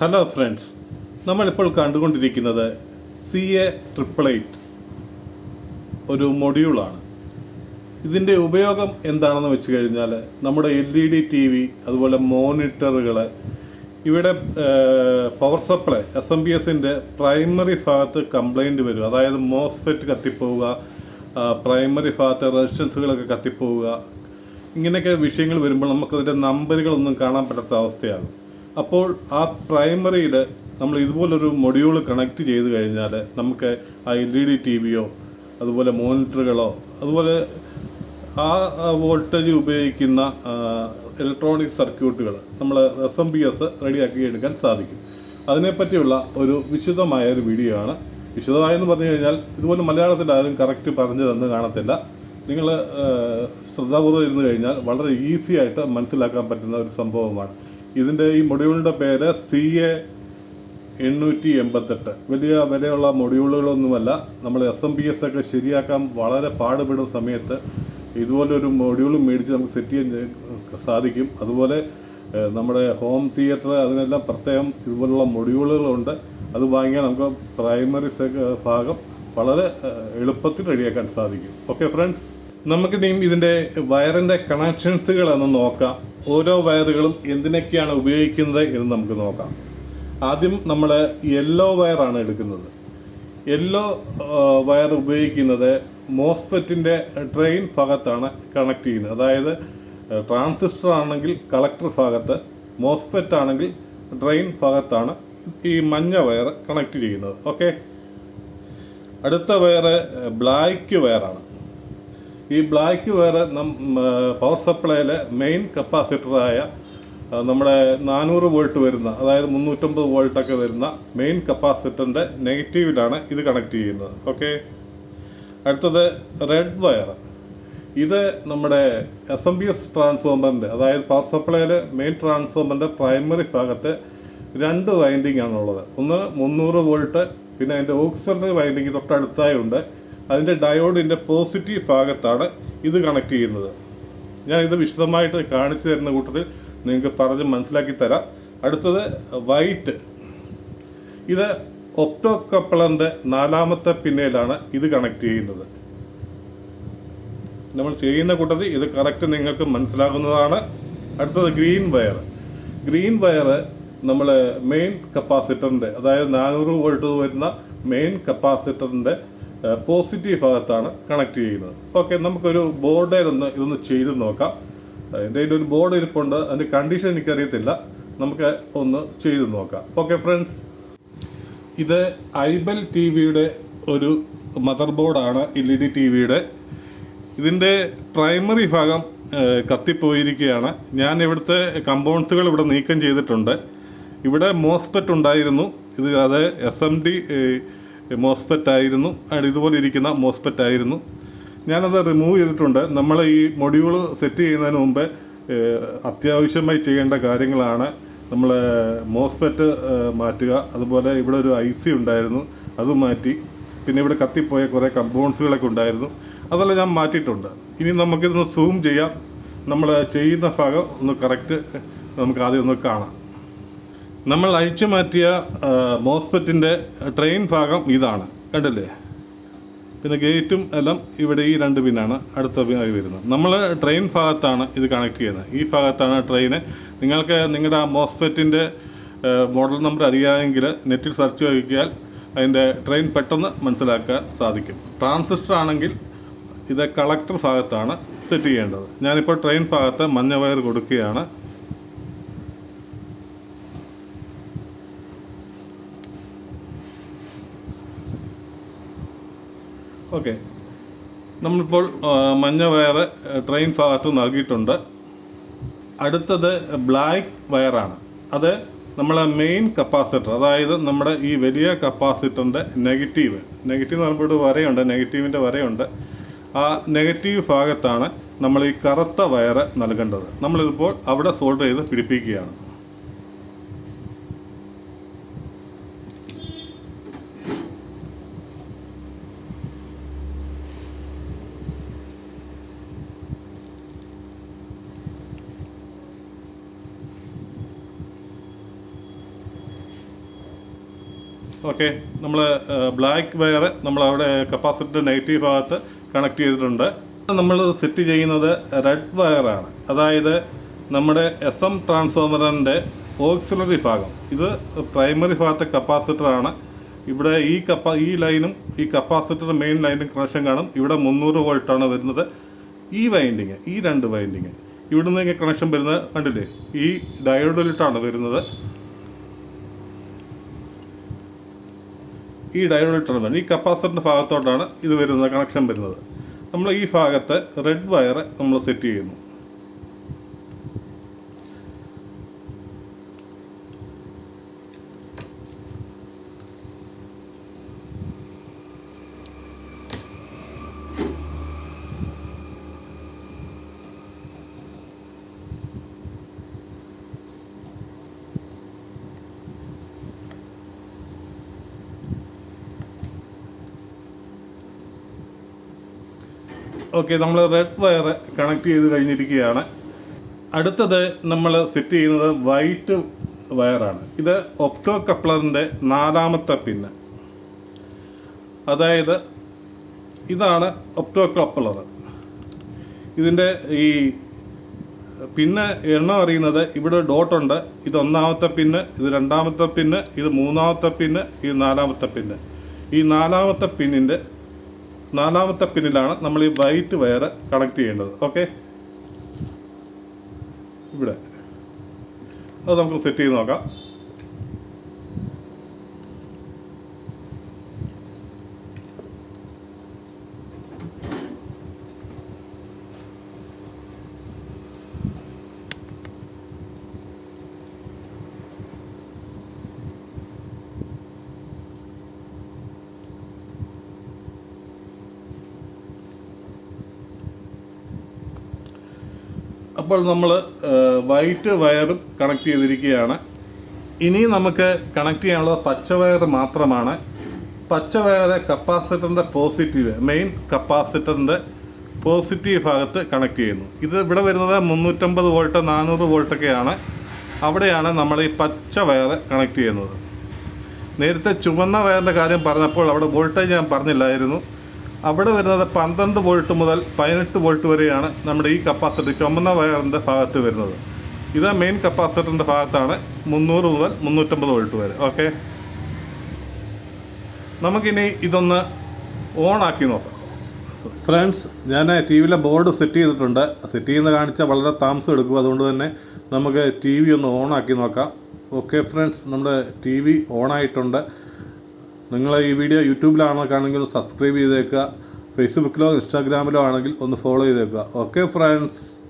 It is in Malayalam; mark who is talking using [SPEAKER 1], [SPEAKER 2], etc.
[SPEAKER 1] ഹലോ ഫ്രണ്ട്സ്, നമ്മളിപ്പോൾ കണ്ടുകൊണ്ടിരിക്കുന്നത് CA888 ഒരു മൊഡ്യൂളാണ്. ഇതിൻ്റെ ഉപയോഗം എന്താണെന്ന് വെച്ച് കഴിഞ്ഞാൽ നമ്മുടെ LED TV അതുപോലെ മോണിറ്ററുകൾ ഇവിടെ പവർ സപ്ലൈ SMPSൻ്റെ പ്രൈമറി ഭാഗത്ത് കംപ്ലൈൻറ്റ് വരും. അതായത് മോസ്ഫെറ്റ് കത്തിപ്പോവുക, പ്രൈമറി ഭാഗത്തെ റെസിസ്റ്റൻസുകളൊക്കെ കത്തിപ്പോവുക, ഇങ്ങനെയൊക്കെ വിഷയങ്ങൾ വരുമ്പോൾ നമുക്കതിൻ്റെ നമ്പറുകളൊന്നും കാണാൻ പറ്റാത്ത അവസ്ഥയാണ്. അപ്പോൾ ആ പ്രൈമറിയിൽ നമ്മൾ ഇതുപോലൊരു മൊഡ്യൂൾ കണക്ട് ചെയ്ത് കഴിഞ്ഞാൽ നമുക്ക് ആ LED TVയോ അതുപോലെ മോണിറ്ററുകളോ അതുപോലെ ആ വോൾട്ടേജ് ഉപയോഗിക്കുന്ന ഇലക്ട്രോണിക് സർക്യൂട്ടുകൾ നമ്മൾ SMPS റെഡിയാക്കി എടുക്കാൻ സാധിക്കും. അതിനെപ്പറ്റിയുള്ള ഒരു വിശദമായൊരു വീഡിയോ ആണ്. വിശദമായെന്ന് പറഞ്ഞു കഴിഞ്ഞാൽ ഇതുപോലെ മലയാളത്തിലാരും കറക്റ്റ് പറഞ്ഞു തന്ന് കാണത്തില്ല. നിങ്ങൾ ശ്രദ്ധാപൂർവ്വം ഇരുന്ന് കഴിഞ്ഞാൽ വളരെ ഈസി ആയിട്ട് മനസ്സിലാക്കാൻ പറ്റുന്ന ഒരു സംഭവമാണ്. ഇതിൻ്റെ ഈ മൊഡ്യൂളിൻ്റെ പേര് CA888. വലിയ വിലയുള്ള മൊഡ്യൂളുകളൊന്നുമല്ല. നമ്മൾ SMPS ഒക്കെ ശരിയാക്കാൻ വളരെ പാടുപെടുന്ന സമയത്ത് ഇതുപോലൊരു മൊഡ്യൂൾ മേടിച്ച് നമുക്ക് സെറ്റ് ചെയ്യാൻ സാധിക്കും. അതുപോലെ നമ്മുടെ ഹോം തിയേറ്റർ അതിനെല്ലാം പ്രത്യേകം ഇതുപോലുള്ള മൊഡ്യൂളുകളുണ്ട്. അത് വാങ്ങിയാൽ നമുക്ക് പ്രൈമറി ഭാഗം വളരെ എളുപ്പത്തിൽ റെഡിയാക്കാൻ സാധിക്കും. ഓക്കെ ഫ്രണ്ട്സ്, നമുക്കിനിയും ഇതിൻ്റെ വയറിൻ്റെ കണക്ഷൻസുകളൊന്ന് നോക്കാം. ഓരോ വയറുകളും എന്തിനൊക്കെയാണ് ഉപയോഗിക്കുന്നത് എന്ന് നമുക്ക് നോക്കാം. ആദ്യം നമ്മൾ യെല്ലോ വയറാണ് എടുക്കുന്നത്. യെല്ലോ വയർ ഉപയോഗിക്കുന്നത് മോസ്ഫെറ്റിൻ്റെ ഡ്രെയിൻ ഭാഗത്താണ് കണക്ട് ചെയ്യുന്നത്. അതായത് ട്രാൻസിസ്റ്റർ ആണെങ്കിൽ കളക്ടർ ഭാഗത്ത്, മോസ്ഫെറ്റ് ആണെങ്കിൽ ഡ്രെയിൻ ഭാഗത്താണ് ഈ മഞ്ഞ വയർ കണക്ട് ചെയ്യുന്നത്. ഓക്കെ, അടുത്ത വയർ ബ്ലാക്ക് വയറാണ്. ഈ ബ്ലാക്ക് വയർ പവർ സപ്ലൈയിലെ മെയിൻ കപ്പാസിറ്ററായ നമ്മുടെ 400 വോൾട്ട് വരുന്ന, അതായത് 350 വോൾട്ടൊക്കെ വരുന്ന മെയിൻ കപ്പാസിറ്ററിൻ്റെ നെഗറ്റീവിലാണ് ഇത് കണക്ട് ചെയ്യുന്നത്. ഓക്കെ, അടുത്തത് റെഡ് വയർ. ഇത് നമ്മുടെ SMPS ട്രാൻസ്ഫോമറിൻ്റെ, അതായത് പവർ സപ്ലൈയിലെ മെയിൻ ട്രാൻസ്ഫോമറിൻ്റെ പ്രൈമറി ഭാഗത്ത് 2 വൈൻഡിങ് ആണുള്ളത്. ഒന്ന് 300 വോൾട്ട്, പിന്നെ അതിൻ്റെ ഓക്സിലറി വൈൻഡിങ് തൊട്ടടുത്തായി ഉണ്ട്. അതിൻ്റെ ഡയോഡിൻ്റെ പോസിറ്റീവ് ഭാഗത്താണ് ഇത് കണക്ട് ചെയ്യുന്നത്. ഞാനിത് വിശദമായിട്ട് കാണിച്ചു തരുന്ന കൂട്ടത്തിൽ നിങ്ങൾക്ക് പറഞ്ഞ് മനസ്സിലാക്കി തരാം. അടുത്തത് വൈറ്റ്. ഇത് ഒപ്റ്റോ കപ്പിളറിൻ്റെ 4ാമത്തെ പിന്നിലാണ് ഇത് കണക്ട് ചെയ്യുന്നത്. നമ്മൾ ചെയ്യുന്ന കൂട്ടത്തിൽ ഇത് കറക്റ്റ് നിങ്ങൾക്ക് മനസ്സിലാകുന്നതാണ്. അടുത്തത് ഗ്രീൻ വയർ. ഗ്രീൻ വയർ നമ്മൾ മെയിൻ കപ്പാസിറ്ററിൻ്റെ, അതായത് 400 വോൾട്ട് വരുന്ന മെയിൻ കപ്പാസിറ്ററിൻ്റെ പോസിറ്റീവ് ഭാഗത്താണ് കണക്ട് ചെയ്യുന്നത്. ഓക്കെ, നമുക്കൊരു ബോർഡിലൊന്ന് ഇതൊന്ന് ചെയ്ത് നോക്കാം. എൻ്റെ കയ്യിൽ ഒരു ബോർഡ് ഇരിപ്പുണ്ട്. അതിൻ്റെ കണ്ടീഷൻ എനിക്കറിയത്തില്ല. നമുക്ക് ഒന്ന് ചെയ്ത് നോക്കാം. ഓക്കെ ഫ്രണ്ട്സ്, ഇത് ഐബൽ TVയുടെ ഒരു മദർ ബോർഡാണ്. LED TVയുടെ ഇതിൻ്റെ പ്രൈമറി ഭാഗം കത്തിപ്പോയിരിക്കുകയാണ്. ഞാൻ ഇവിടുത്തെ കമ്പൗണ്ട്സുകൾ ഇവിടെ നീക്കം ചെയ്തിട്ടുണ്ട്. ഇവിടെ മോസ്ഫെറ്റ് ഉണ്ടായിരുന്നു. ഇത് അത് SMD മോസ്ഫെറ്റ് ആയിരുന്നു. ഇതുപോലെ ഇരിക്കുന്ന മോസ്ഫെറ്റ് ആയിരുന്നു. ഞാനത് റിമൂവ് ചെയ്തിട്ടുണ്ട്. നമ്മൾ ഈ മൊഡ്യൂൾ സെറ്റ് ചെയ്യുന്നതിന് മുമ്പ് അത്യാവശ്യമായി ചെയ്യേണ്ട കാര്യങ്ങളാണ്. നമ്മൾ മോസ്ഫെറ്റ് മാറ്റുക, അതുപോലെ ഇവിടെ ഒരു IC ഉണ്ടായിരുന്നു, അത് മാറ്റി. പിന്നെ ഇവിടെ കത്തിപ്പോയ കുറേ കമ്പൗണ്ട്സുകളൊക്കെ ഉണ്ടായിരുന്നു, അതെല്ലാം ഞാൻ മാറ്റിയിട്ടുണ്ട്. ഇനി നമുക്കിതൊന്ന് സൂം ചെയ്യാം. നമ്മൾ ചെയ്യുന്ന ഭാഗം ഒന്ന് കറക്റ്റ് നമുക്ക് ആദ്യം ഒന്ന് കാണാം. നമ്മൾ അഴിച്ചു മാറ്റിയ മോസ്ഫെറ്റിൻ്റെ ട്രെയിൻ ഭാഗം ഇതാണ്, കണ്ടില്ലേ? പിന്നെ ഗേറ്റും എല്ലാം ഇവിടെ ഈ 2 പിന്നാണ് അടുത്ത പിന്നായി വരുന്നത്. നമ്മൾ ട്രെയിൻ ഭാഗത്താണ് ഇത് കണക്ട് ചെയ്യുന്നത്. ഈ ഭാഗത്താണ് ട്രെയിന്. നിങ്ങൾക്ക് നിങ്ങളുടെ ആ മോസ്ഫെറ്റിൻ്റെ മോഡൽ നമ്പർ അറിയാമെങ്കിൽ നെറ്റിൽ സെർച്ച് ചെയ്യിക്കാൻ അതിൻ്റെ ട്രെയിൻ പെട്ടെന്ന് മനസ്സിലാക്കാൻ സാധിക്കും. ട്രാൻസിസ്റ്റർ ആണെങ്കിൽ ഇത് കളക്ടർ ഭാഗത്താണ് സെറ്റ് ചെയ്യേണ്ടത്. ഞാനിപ്പോൾ ട്രെയിൻ ഭാഗത്ത് മഞ്ഞ വയർ കൊടുക്കുകയാണ്. ഓക്കെ, നമ്മളിപ്പോൾ മഞ്ഞ വയർ ട്രെയിൻ ഭാഗത്ത് നൽകിയിട്ടുണ്ട്. അടുത്തത് ബ്ലാക്ക് വയറാണ്. അത് നമ്മളെ മെയിൻ കപ്പാസിറ്റർ, അതായത് നമ്മുടെ ഈ വലിയ കപ്പാസിറ്ററിൻ്റെ നെഗറ്റീവ് എന്ന് പറയുമ്പോൾ വരയുണ്ട്, നെഗറ്റീവിൻ്റെ വരയുണ്ട്. ആ നെഗറ്റീവ് ഭാഗത്താണ് നമ്മൾ ഈ കറുത്ത വയർ നൽകേണ്ടത്. നമ്മളിതിപ്പോൾ അവിടെ സോൾഡർ ചെയ്ത് പിടിപ്പിക്കുകയാണ്. ഓക്കെ, നമ്മൾ ബ്ലാക്ക് വയർ നമ്മളവിടെ കപ്പാസിറ്റർ നെഗറ്റീവ് ഭാഗത്ത് കണക്ട് ചെയ്തിട്ടുണ്ട്. നമ്മൾ സെറ്റ് ചെയ്യുന്നത് റെഡ് വയറാണ്, അതായത് നമ്മുടെ SM ട്രാൻസ്ഫോമറിൻ്റെ ഓക്സിലറി ഭാഗം. ഇത് പ്രൈമറി ഭാഗത്തെ കപ്പാസിറ്ററാണ്. ഇവിടെ ഈ ലൈനും ഈ കപ്പാസിറ്റർ മെയിൻ ലൈനും കണക്ഷൻ കാണും. ഇവിടെ 300 വോൾട്ടാണ് വരുന്നത്. ഈ വൈൻഡിങ്, ഈ 2 വൈൻഡിങ് ഇവിടുന്ന് ഇങ്ങനെ കണക്ഷൻ വരുന്നത് കണ്ടില്ലേ, ഈ ഡയോഡിലിട്ടാണ് വരുന്നത്. ഈ ഡയോഡിലിട്ടാണ് വരുന്നത്. ഈ കപ്പാസിറ്ററിൻ്റെ ഭാഗത്തോട്ടാണ് ഇത് വരുന്നത്, കണക്ഷൻ വരുന്നത്. നമ്മൾ ഈ ഭാഗത്ത് റെഡ് വയർ നമ്മൾ സെറ്റ് ചെയ്യുന്നു. ഓക്കെ, നമ്മൾ റെഡ് വയർ കണക്ട് ചെയ്ത് കഴിഞ്ഞിരിക്കുകയാണ്. അടുത്തത് നമ്മൾ സെറ്റ് ചെയ്യുന്നത് വൈറ്റ് വയറാണ്. ഇത് ഒപ്റ്റോ കപ്ലറിൻ്റെ 4ാമത്തെ പിന്ന്, അതായത് ഇതാണ് ഒപ്റ്റോ കപ്ലർ. ഇതിൻ്റെ ഈ പിന്നെ എണ്ണം അറിയുന്നത് ഇവിടെ ഡോട്ടുണ്ട്. ഇത് 1ാമത്തെ പിന്ന്, ഇത് 2ാമത്തെ പിന്ന്, ഇത് 3ാമത്തെ പിന്ന്, ഇത് 4ാമത്തെ പിന്ന്. ഈ 4ാമത്തെ പിന്നിൻ്റെ 4ാമത്തെ പിന്നിലാണ് നമ്മൾ ഈ വൈറ്റ് വയർ കണക്ട് ചെയ്യേണ്ടത്. ഓക്കെ, ഇവിടെ അത് നമുക്ക് സെറ്റ് ചെയ്ത് നോക്കാം. അപ്പോൾ നമ്മൾ വൈറ്റ് വയറും കണക്ട് ചെയ്തിരിക്കുകയാണ്. ഇനി നമുക്ക് കണക്ട് ചെയ്യാനുള്ളത് പച്ച വയർ മാത്രമാണ്. പച്ച വയർ കപ്പാസിറ്ററിൻ്റെ പോസിറ്റീവ്, മെയിൻ കപ്പാസിറ്ററിൻ്റെ പോസിറ്റീവ് ഭാഗത്ത് കണക്ട് ചെയ്യുന്നു. ഇത് ഇവിടെ വരുന്നത് 350 വോൾട്ട് 400 വോൾട്ടൊക്കെയാണ്. അവിടെയാണ് നമ്മൾ ഈ പച്ച വയർ കണക്ട് ചെയ്യുന്നത്. നേരത്തെ ചുവന്ന വയറിൻ്റെ കാര്യം പറഞ്ഞപ്പോൾ അവിടെ വോൾട്ടേജ് ഞാൻ പറഞ്ഞില്ലായിരുന്നു. അവിടെ വരുന്നത് 12 വോൾട്ട് മുതൽ 18 വോൾട്ട് വരെയാണ് നമ്മുടെ ഈ കപ്പാസിറ്റർ ചുമന്ന വയറിൻ്റെ ഭാഗത്ത് വരുന്നത്. ഇത് മെയിൻ കപ്പാസിറ്ററിൻ്റെ ഭാഗത്താണ് 300 മുതൽ 350 വോൾട്ട് വരെ. ഓക്കെ, നമുക്കിനി ഇതൊന്ന് ഓണാക്കി നോക്കാം. ഫ്രണ്ട്സ്, ഞാൻ TV ബോർഡ് സെറ്റ് ചെയ്തിട്ടുണ്ട്. സെറ്റ് ചെയ്യുന്ന കാണിച്ചാൽ വളരെ താമസം എടുക്കും, അതുകൊണ്ട് തന്നെ നമുക്ക് TV ഒന്ന് ഓണാക്കി നോക്കാം. ഓക്കെ ഫ്രണ്ട്സ്, നമ്മുടെ TV ഓണായിട്ടുണ്ട്. നിങ്ങൾ ഈ വീഡിയോ യൂട്യൂബിലാണെങ്കിൽ സബ്സ്ക്രൈബ് ചെയ്തേക്കുക. ഫേസ്ബുക്കിലോ ഇൻസ്റ്റാഗ്രാമിലോ ആണെങ്കിൽ ഒന്ന് ഫോളോ ചെയ്തേക്കുക. Okay friends.